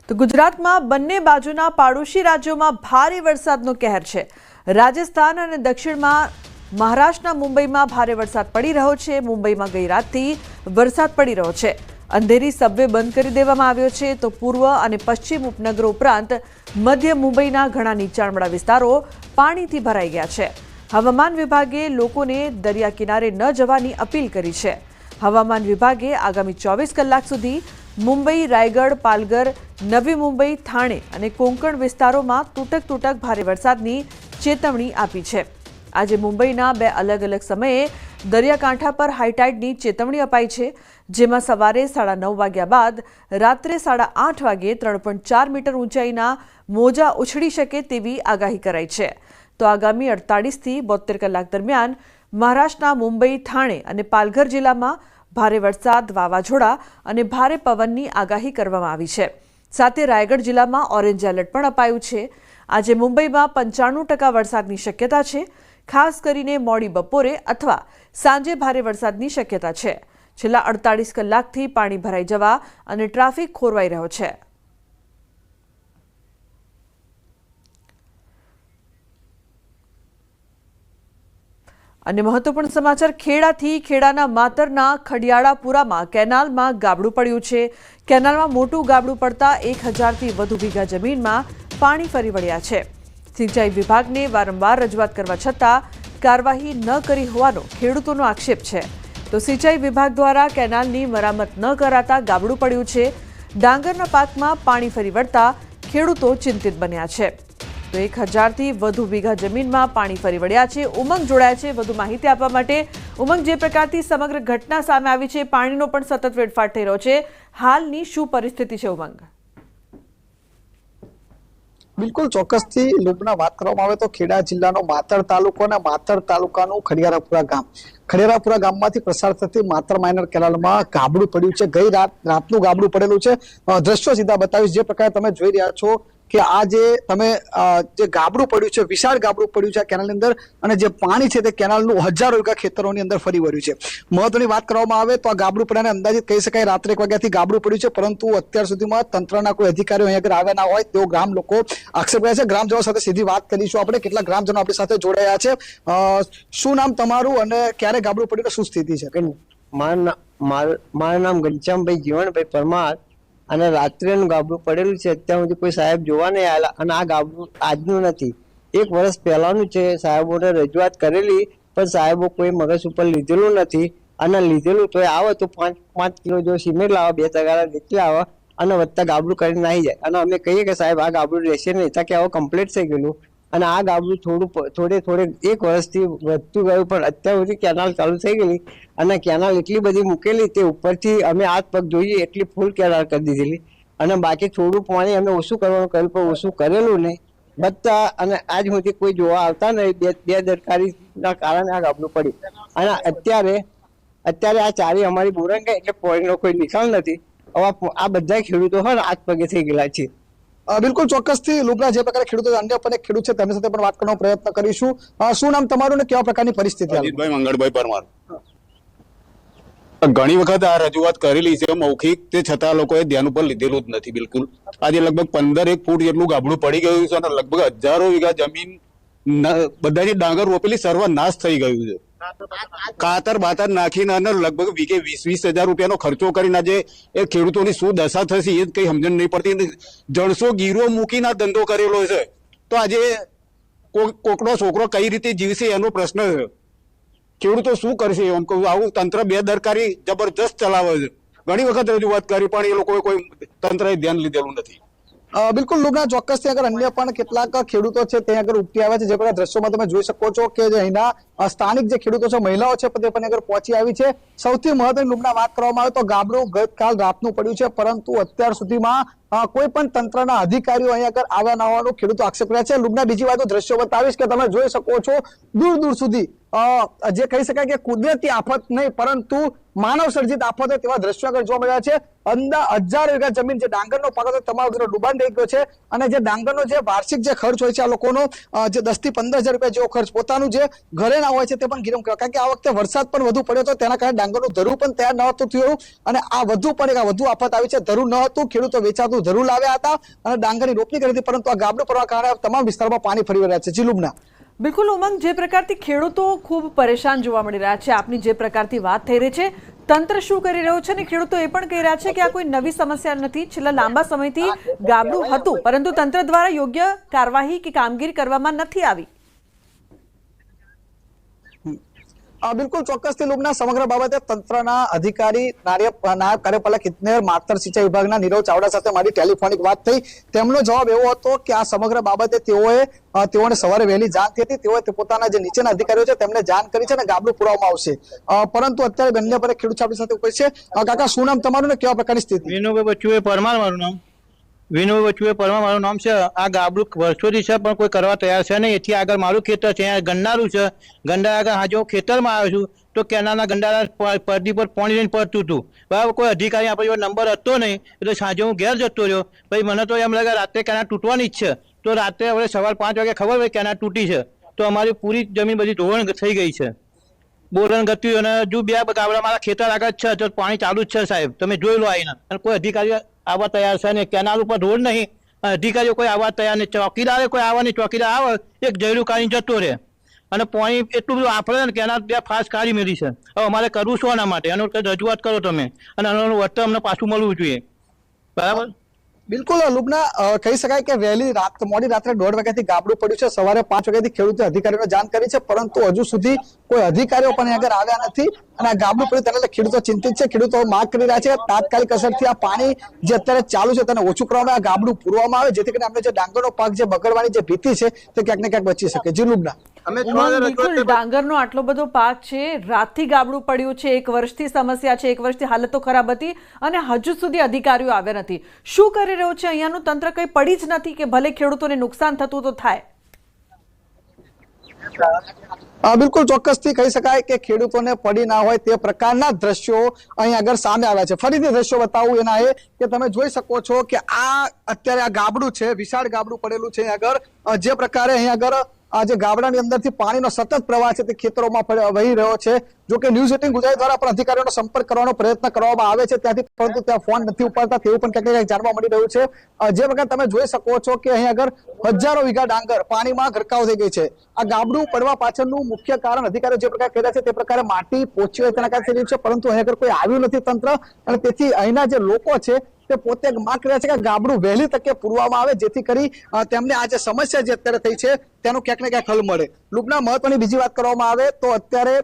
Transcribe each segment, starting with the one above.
તો ગુજરાતમાં બંને બાજુના પાડોશી રાજ્યોમાં ભારે વરસાદનો કહેર છે। રાજસ્થાન અને દક્ષિણમાં મહારાષ્ટ્રના મુંબઈમાં ભારે વરસાદ પડી રહ્યો છે। મુંબઈમાં ગઈ રાતથી વરસાદ પડી રહ્યો છે। અંધેરી સબવે બંધ કરી દેવામાં આવ્યો છે, તો પૂર્વ અને પશ્ચિમ ઉપનગરો ઉપરાંત મધ્ય મુંબઈના ઘણા નીચાણવાળા વિસ્તારો પાણીથી ભરાઈ ગયા છે। હવામાન વિભાગે લોકોને દરિયા કિનારે ન જવાની અપીલ કરી છે। હવામાન વિભાગે આગામી 24 કલાક સુધી મુંબઈ, રાયગઢ, પાલઘર, નવી મુંબઈ, થાણે અને કોંકણ વિસ્તારોમાં તૂટક ભારે વરસાદની ચેતવણી આપી છે। આજે મુંબઈના બે અલગ અલગ સમયે દરિયાકાંઠા પર હાઈટાઈડની ચેતવણી અપાઈ છે, જેમાં સવારે 9:30 વાગ્યા બાદ રાત્રે 8:30 વાગે 3.4 મીટર ઊંચાઈના મોજા ઉછળી શકે તેવી આગાહી કરાઈ છે। તો આગામી 48 થી 72 કલાક દરમિયાન મહારાષ્ટ્રના મુંબઈ, થાણે અને પાલઘર જિલ્લામાં ભારે વરસાદ, વાવાઝોડા અને ભારે પવનની આગાહી કરવામાં આવી છે। સાથે રાયગઢ જિલ્લામાં ઓરેન્જ એલર્ટ પણ અપાયું છે। આજે મુંબઈમાં 95% વરસાદની શક્યતા છે। ખાસ કરીને મોડી બપોરે અથવા સાંજે ભારે વરસાદની શક્યતા છે। છેલ્લા 48 કલાકથી પાણી ભરાઈ જવા અને ટ્રાફિક ખોરવાઈ રહ્યો છે। અને મહત્વપૂર્ણ સમાચાર ખેડાથી ખેડાના માતરના ખડિયાળાપુરામાં કેનાલમાં ગાબડું પડ્યું છે। કેનાલમાં મોટું ગાબડું પડતા 1000 થી વધુ વીઘા જમીનમાં પાણી ફરી વળ્યા છે। સિંચાઈ વિભાગને વારંવાર રજૂઆત કરવા છતાં કાર્યવાહી ન કરી હોવાનો ખેડૂતોનો આક્ષેપ છે। તો સિંચાઈ વિભાગ દ્વારા કેનાલની મરામત ન કરાતા ગાબડું પડ્યું છે। ડાંગરના પાકમાં પાણી ફરી વળતા ખેડૂતો ચિંતિત બન્યા છે। તો 1000 થી વધુ વીઘા જમીનમાં પાણી ફરી વળ્યા છે। ઉમંગ જોડાયા છે વધુ માહિતી આપવા માટે। ઉમંગ, જે પ્રકારથી સમગ્ર ઘટના સામે આવી છે, પાણીનો પણ સતત વેડફાટ થઈ રહ્યો છે, હાલની શું પરિસ્થિતિ છે ઉમંગ? બિલકુલ ચોક્કસથી લુબના વાત કરવામાં આવે તો ખેડા જિલ્લાનો માતર તાલુકો અને માતર તાલુકાનું ખડિયારાપુરા ગામમાંથી પસાર થતી માતર માઇનર કેનાલમાં ગાબડું પડ્યું છે। ગઈ રાતનું ગાબડું પડેલું છે। દ્રશ્યો સીધા બતાવીશ। જે પ્રકારે તમે જોઈ રહ્યા છો કે આ જે ગાબડું પડ્યું છે, વિશાળ ગાબડું પડ્યું છે આ કેનાલની અંદર, અને જે પાણી છે તે કેનાલનું હજારો વીઘા ખેતરોની અંદર ફરી વળ્યું છે। મહત્વની વાત કરવામાં આવે તો આ ગાબડું પડ્યાને અંદાજિત કહી શકાય રાત્રે 1 વાગ્યાથી ગાબડું પડ્યું છે, પરંતુ અત્યાર સુધીમાં તંત્રના કોઈ અધિકારીઓ અહીં આગળ આવ્યા ના હોય તેવો ગ્રામ લોકો આક્ષેપ કર્યા છે। ગ્રામજનો સાથે સીધી વાત કરીશું આપણે। કેટલાક ગ્રામજનો આપણી સાથે જોડાયા છે। શું નામ તમારું અને ક્યારે ગાબડું પડ્યું, શું સ્થિતિ છે? મારું નામ ઘનશ્યામભાઈ જીવણભાઈ પરમાર, અને રાત્રેનું ગાબડું પડેલું છે। અત્યાર સુધી કોઈ સાહેબ જોવા નહીં આવેલા, અને આ ગાબડું આજનું નથી, 1 વર્ષ પહેલાનું છે। સાહેબોને રજૂઆત કરેલી, પણ સાહેબો કોઈ મગજ ઉપર લીધેલું નથી, અને લીધેલું તો આવે તો 5 કિલો જો સિમેન્ટ લાવે, 2 તગારા નીકળી આવે અને વધતા ગાબડું કરીને નાહી જાય। અને અમે કહીએ કે સાહેબ આ ગાબડું રહેશે નહીં, ત્યાં કે આવો કમ્પ્લીટ થઈ ગયેલું, અને આ ગાબડું થોડે 1 વર્ષથી વધતું ગયું, પણ અત્યાર સુધી કેનાલ ચાલુ થઈ ગયેલી, અને કેનાલ એટલી બધી મૂકેલી તે ઉપરથી અમે હાથ પગ જોઈએ એટલી ફૂલ કેનાલ કરી દીધેલી, અને બાકી થોડું પાણી અમે ઓછું કરવાનું કહ્યું, પણ ઓછું કરેલું નહીં બધા, અને આજ સુધી કોઈ જોવા આવતા નહીં। બેદરકારીના કારણે આ ગાબડું પડ્યું, અને અત્યારે આ ચારી અમારી બોરંગ એટલે પાણીનો કોઈ નિકાલ નથી। હવે આ બધા ખેડૂતો હોય ને હાથ પગે થઈ ગયેલા છે। બિલકુલ ચોક્કસથી લુબના જે પ્રકારે ખેડૂતો, અન્ય પણ એક ખેડૂત છે તેમની સાથે પણ વાત કરવાનો પ્રયત્ન કરીશું। શું નામ તમારું ને કેવા પ્રકારની પરિસ્થિતિ? અજીતભાઈ મંગળભાઈ પરમાર। ઘણી વખત આ રજૂઆત કરેલી છે મૌખિક, તે છતાં લોકોએ ધ્યાન ઉપર લીધેલું જ નથી બિલકુલ। આજે લગભગ 15 ફૂટ જેટલું ગાબડું પડી ગયું છે, અને લગભગ હજારો વીઘા જમીન બધાની ડાંગર રોપેલી સર્વનાશ થઈ ગયું છે। ખાતર બાતર નાખીને અને લગભગ વીઘે 20,000 રૂપિયાનો ખર્ચો કરીને આજે એ ખેડૂતોની શું દશા થશે એ કઈ સમજણ નહીં પડતી। જણસો ગીરો મૂકીને ધંધો કરેલો છે, તો આજે કોકનો છોકરો કઈ રીતે જીવશે એનો પ્રશ્ન છે। ખેડૂતો શું કરશે? એમ કહું, આવું તંત્ર બેદરકારી જબરજસ્ત ચલાવે છે। ઘણી વખત રજૂઆત કરી, પણ એ લોકોએ કોઈ તંત્રએ ધ્યાન લીધેલું નથી। બિલકુલ લુબના ચોક્કસથી આગળ અન્ય પણ કેટલાક ખેડૂતો છે ત્યાં આગળ ઉપટી આવ્યા છે। જે પ્રકાર દ્રશ્યોમાં તમે જોઈ શકો છો કે જે અહીંના સ્થાનિક જે ખેડૂતો છે, મહિલાઓ છે, તે પણ આગળ પહોંચી આવી છે। સૌથી મહત્વની લુબના વાત કરવામાં આવે તો ગાબડું ગતકાલ રાતનું પડ્યું છે, પરંતુ અત્યાર સુધીમાં કોઈ પણ તંત્રના અધિકારીઓ અહીં આગળ આવ્યા ના હોવાનો ખેડૂતો આક્ષેપ કર્યા છે। લુબના બીજી વાત દ્રશ્યો બતાવીશ કે તમે જોઈ શકો છો દૂર દૂર સુધી જે કહી શકાય કે કુદરતી આફત નહીં પરંતુ માનવ સર્જિત આફત હોય તેવા દ્રશ્યો આગળ જોવા મળ્યા છે. હજારો વીઘા જમીન જે ડાંગરનો પાક હતો તમામ ડૂબાણ થઈ ગયો છે અને જે ડાંગરનો જે વાર્ષિક જે ખર્ચ હોય છે આ લોકોનો જે 10 થી 15 હજાર રૂપિયા જેવો ખર્ચ પોતાનું જે ઘરે ના હોય છે તે પણ ગીરમ કર્યો, કારણ કે આ વખતે વરસાદ પણ વધુ પડ્યો હતો તેના કારણે ડાંગરનું ધરું પણ તૈયાર ન હતું થયું અને આ વધુ આફત આવી છે. ધરું ન હતું, ખેડૂતો વેચાતું ધરું લાવ્યા હતા અને ડાંગરની રોપણી કરી હતી, પરંતુ આ ગાબડું પડવાના કારણે તમામ વિસ્તારમાં પાણી ફરી વળ્યા છે. જી લુબના. બિલકુલ ઉમંગ, જે પ્રકારથી ખેડૂતો ખૂબ પરેશાન જોવા મળી રહ્યા છે, આપની જે પ્રકારથી વાત થઈ રહી છે, તંત્ર શું કરી રહ્યું છે? અને ખેડૂતો એ પણ કહી રહ્યા છે કે આ કોઈ નવી સમસ્યા નથી, છેલ્લા લાંબા સમયથી ગાબડું હતું પરંતુ તંત્ર દ્વારા યોગ્ય કાર્યવાહી કે કામગીરી કરવામાં નથી આવી. બિલકુલ ચોક્કસથી લુબના સમગ્ર બાબતે તંત્રના અધિકારી નાયબ કાર્યપાલક ઇજનેર માતર સિંચાઈ વિભાગના નીરવ ચાવડા સાથે મારી ટેલિફોનિક વાત થઈ. તેમનો જવાબ એવો હતો કે આ સમગ્ર બાબતે તેઓને સવારે વહેલી જાણ થઈ હતી, તેઓએ પોતાના જે નીચેના અધિકારીઓ છે તેમને જાણ કરી છે અને ગાબડું પુરાવવામાં આવશે, પરંતુ અત્યારે બંને પર ખેડૂત આપણી સાથે ઉપસ્થિત છે. કાકા, શું નામ તમારું ને કેવા પ્રકારની સ્થિતિ? વિનુભાઈ બચુએ પરમાર મારું નામ. વિનુભાઈ બચુએ પરમાર મારું નામ છે. આ ગાબડું વર્ષોથી છે પણ કોઈ કરવા તૈયાર છે નહીં. એથી આગળ મારું ખેતર છે, અહીંયા ગંડારું છે. ગંડા આગળ હાજો ખેતરમાં આવ્યો છું તો કેનાલના ગંડારા પરદી પર પાણી લઈને પડતું હતું. બરાબર, કોઈ અધિકારી આપણી જોડે નંબર હતો નહીં એટલે સાંજે હું ઘેર જતો રહ્યો. પછી મને તો એમ લાગે રાત્રે કેનાલ તૂટવાની જ છે, તો રાત્રે હવે સવાર 5 વાગે ખબર હોય કેનાલ તૂટી છે તો અમારી પૂરી જમીન બધી ધોવાણ થઈ ગઈ છે, બોલણ ગત્યું. અને જો 2 ગાબડા મારા ખેતર આગળ છે તો પાણી ચાલુ જ છે સાહેબ, તમે જોઈ લો આવીને. અને કોઈ અધિકારી આવવા તૈયાર છે નહીં, કેનાલ ઉપર રોડ નહીં, અધિકારીઓ કોઈ આવવા તૈયાર નહીં. ચોકીદારે કોઈ આવવા નહીં, ચોકીદાર આવે એક જયરું કાઢીને જતો રહે અને પાણી એટલું બધું આફરે ને કેનાલ 2 ફાસ્ટ કાઢી મેળી છે. હવે અમારે કરવું શું આના માટે? એનો રજૂઆત કરો તમે અને આનું વળતર અમને પાછું મળવું જોઈએ. બરાબર. બિલકુલ લુબના, કહી શકાય કે મોડી રાત્રે 1:30 વાગ્યાથી ગાબડું પડ્યું છે. સવારે 5 વાગ્યાથી ખેડૂતે અધિકારીઓને જાણ કરી છે, પરંતુ હજુ સુધી કોઈ અધિકારીઓ પણ આગળ આવ્યા નથી અને આ ગાબડું પડ્યું તેના ખેડૂતો ચિંતિત છે. ખેડૂતો માંગ કરી રહ્યા છે તાત્કાલિક અસરથી આ પાણી જે અત્યારે ચાલુ છે તેને ઓછું કરવામાં આવે, ગાબડું પૂરવામાં આવે, જેથી કરીને આપણે જે ડાંગરનો પાક જે બગડવાની જે ભીતિ છે તે ક્યાંક ને ક્યાંક બચી શકે. જી લુબના. બિલકુલ, ડાંગરનો આટલો બધો પાક છે, રાતથી ગાબડું પડ્યું છે, 1 વર્ષથી સમસ્યા છે, 1 વર્ષથી હાલતો ખરાબ હતી અને હજુ સુધી અધિકારીઓ આવ્યા નથી. શું કરી રહ્યું છે અહીંયાનું તંત્ર? કંઈ પડી જ નથી કે ભલે ખેડૂતોને નુકસાન થતું તો થાય? બિલકુલ ચોક્કસથી કહી શકાય કે ખેડૂતોને પડી ના હોય તે પ્રકારના દ્રશ્યો અહીં આગળ સામે આવ્યા છે. ફરીથી દ્રશ્યો બતાવું એના એ કે તમે જોઈ શકો છો કે આ અત્યારે આ ગાબડું છે, વિશાળ ગાબડું પડેલું છે અહીં આગળ. જે પ્રકારે અહીં આગળ આ જે ગાબડાની અંદરથી પાણીનો સતત પ્રવાહ છે તે ખેતરોમાં વહી રહ્યો છે. જો કે ન્યૂઝ 18 ગુજરાત દ્વારા પણ અધિકારીઓનો સંપર્ક કરવાનો પ્રયત્ન કરવામાં આવે છે ત્યાંથી, પરંતુ ત્યાં ફોન નથી ઉપાડતા તેવું પણ ક્યાંક જાણવા મળી રહ્યું છે. જે પ્રકારે તમે જોઈ શકો છો કે અહીં આગળ હજારો વીઘા ડાંગર પાણીમાં ગરકાવ થઈ ગઈ છે. આ ગાબડું પડવા પાછળનું મુખ્ય કારણ અધિકારીઓ જે પ્રકારે કહી રહ્યા છે તે પ્રકારે માટી પોચી હોય તેના કારણે થઈ રહ્યું છે, પરંતુ અહીં આગળ કોઈ આવ્યું નથી તંત્ર અને તેથી અહીંના જે લોકો છે તે પોતે માંગ કર્યા છે કે ગાબડું વહેલી તકે પૂરવામાં આવે, જેથી કરી તેમને આ જે સમસ્યા જે અત્યારે થઈ છે તેનું ક્યાંક ને ક્યાંક હલ મળે. લુબના, મહત્વની બીજી વાત કરવામાં આવે તો અત્યારે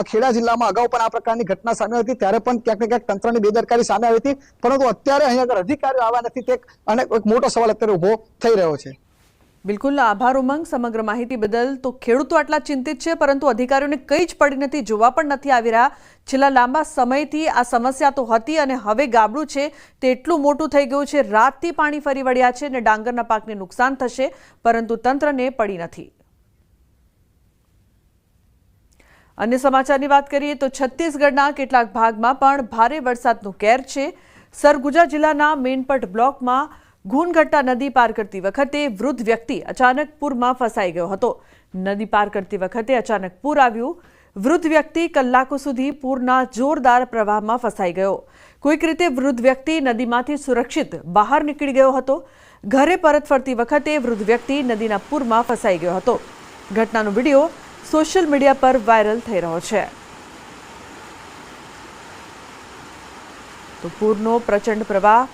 ખેડા જિલ્લામાં અગાઉ પણ આ પ્રકારની ઘટના સામે હતી, ત્યારે પણ ક્યાંક ને ક્યાંક તંત્રની બેદરકારી સામે આવી હતી, પરંતુ અત્યારે અહીં આગળ અધિકારીઓ આવ્યા નથી તે અને એક મોટો સવાલ અત્યારે ઉભો થઈ રહ્યો છે. બિલકુલ, આભાર ઉમંગ સમગ્ર માહિતી બદલ. તો ખેડૂતો આટલા ચિંતિત છે પરંતુ અધિકારીઓને કંઈ જ પડી નથી, જોવા પણ નથી આવી રહ્યા. છેલ્લા લાંબા સમયથી આ સમસ્યા તો હતી અને હવે ગાબડું છે તે એટલું મોટું થઈ ગયું છે, રાતથી પાણી ફરી વળ્યા છે અને ડાંગરના પાકને નુકસાન થશે પરંતુ તંત્રને પડી નથી. અન્ય સમાચારની વાત કરીએ તો છત્તીસગઢના કેટલાક ભાગમાં પણ ભારે વરસાદનો કેર છે. સરગુજા જિલ્લાના મેનપટ બ્લોકમાં ઘૂનઘટ્ટા નદી પાર કરતી વખતે વૃદ્ધ વ્યક્તિ અચાનક પૂરમાં ફસાઈ ગયો હતો. નદી પાર કરતી વખતે અચાનક પૂર આવ્યું. વૃદ્ધ વ્યક્તિ કલાકો સુધી પૂરના જોરદાર પ્રવાહમાં ફસાઈ ગયો. કોઈક રીતે વૃદ્ધ વ્યક્તિ નદીમાંથી સુરક્ષિત બહાર નીકળી ગયો હતો. ઘરે પરત ફરતી વખતે વૃદ્ધ વ્યક્તિ નદીના પૂરમાં ફસાઈ ગયો હતો. ઘટનાનો વિડીયો સોશિયલ મીડિયા પર વાયરલ થઈ રહ્યો છે. તો પૂરનો પ્રચંડ પ્રવાહ.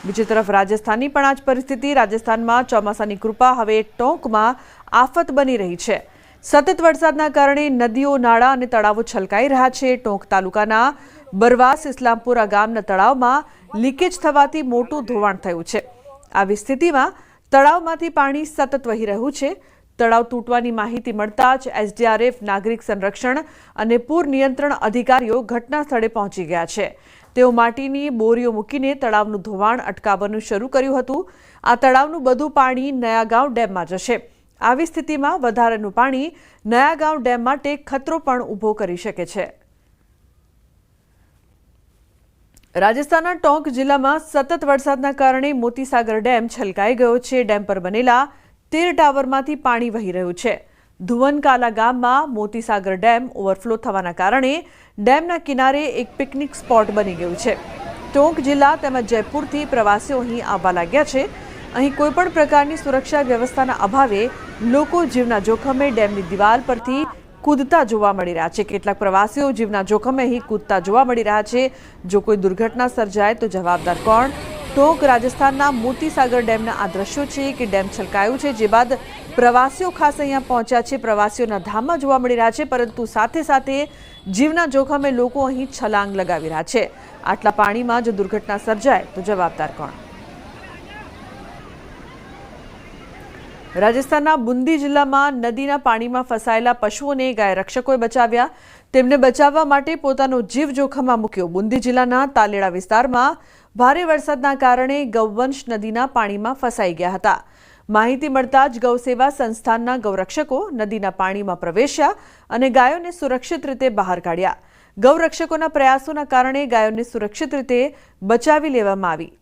બીજી તરફ રાજસ્થાનની પણ આ જ પરિસ્થિતિ. રાજસ્થાનમાં ચોમાસાની કૃપા હવે ટોંકમાં આફત બની રહી છે. સતત વરસાદના કારણે નદીઓ, નાળા અને તળાવો છલકાઈ રહ્યા છે. ટોંક તાલુકાના બરવાસ ઇસ્લામપુરા ગામના તળાવમાં લીકેજ થવાથી મોટું ધોવાણ થયું છે. આવી સ્થિતિમાં તળાવમાંથી પાણી સતત વહી રહ્યું છે. તળાવ તૂટવાની માહિતી મળતા જ એસડીઆરએફ, નાગરિક સંરક્ષણ અને પૂર નિયંત્રણ અધિકારીઓ ઘટના સ્થળે પહોંચી ગયા છે. તેઓ માટીની બોરીઓ મૂકીને તળાવનું ધોવાણ અટકાવવાનું શરૂ કર્યું હતું. આ તળાવનું બધું પાણી નયાગાંવ ડેમમાં જશે. આવી સ્થિતિમાં વધારાનું પાણી નયાગાંવ ડેમ માટે ખતરો પણ ઊભો કરી શકે છે। રાજસ્થાનના ટોંક જિલ્લામાં સતત વરસાદના કારણે મોતીસાગર ડેમ છલકાઈ ગયો છે। ડેમ પર બનેલા 13 ટાવરમાંથી પાણી વહી રહ્યું છે। ધુવનકાલા ગામમાં મોતીસાગર ડેમ ઓવરફ્લો થવાના કારણે ડેમના કિનારે એક પિકનિક સ્પોટ બની ગયું છે। ટોંક જિલ્લા તેમજ જયપુરથી પ્રવાસીઓ અહીં આવવા લાગ્યા છે। અહીં કોઈપણ પ્રકારની સુરક્ષા વ્યવસ્થાના અભાવે લોકો જીવના જોખમે ડેમની દિવાલ પરથી કૂદતા જોવા મળી રહ્યા છે। કેટલાક પ્રવાસીઓ જીવના જોખમે અહીં કૂદતા જોવા મળી રહ્યા છે। જો કોઈ દુર્ઘટના સર્જાય તો જવાબદાર કોણ? ટોંક રાજસ્થાનના મોતીસાગર ડેમના આ દ્રશ્યો છે કે ડેમ છલકાયું છે, જે બાદ પ્રવાસીઓ ખાસ અહીંયા પહોંચ્યા છે। પ્રવાસીઓના ધામમાં જોવા મળી રહ્યા છે, પરંતુ સાથે સાથે જીવના જોખમે લોકો અહીં છલાંગ લગાવી રહ્યા છે। આટલા પાણીમાં જો દુર્ઘટના સર્જાય તો જવાબદાર કોણ? રાજસ્થાનના બુંદી જિલ્લામાં નદીના પાણીમાં ફસાયેલા પશુઓને ગાય રક્ષકોએ બચાવ્યા। તેમને બચાવવા માટે પોતાનો જીવ જોખમમાં મૂક્યો। બુંદી જિલ્લાના તાલેડા વિસ્તારમાં ભારે વરસાદના કારણે ગૌવંશ નદીના પાણીમાં ફસાઈ ગયા હતા। માહિતી મળતા જ ગૌસેવા સંસ્થાનના ગૌરક્ષકો નદીના પાણીમાં પ્રવેશ્યા અને ગાયોને સુરક્ષિત રીતે બહાર કાઢ્યા। ગૌરક્ષકોના પ્રયાસોના કારણે ગાયોને સુરક્ષિત રીતે બચાવી લેવામાં આવી।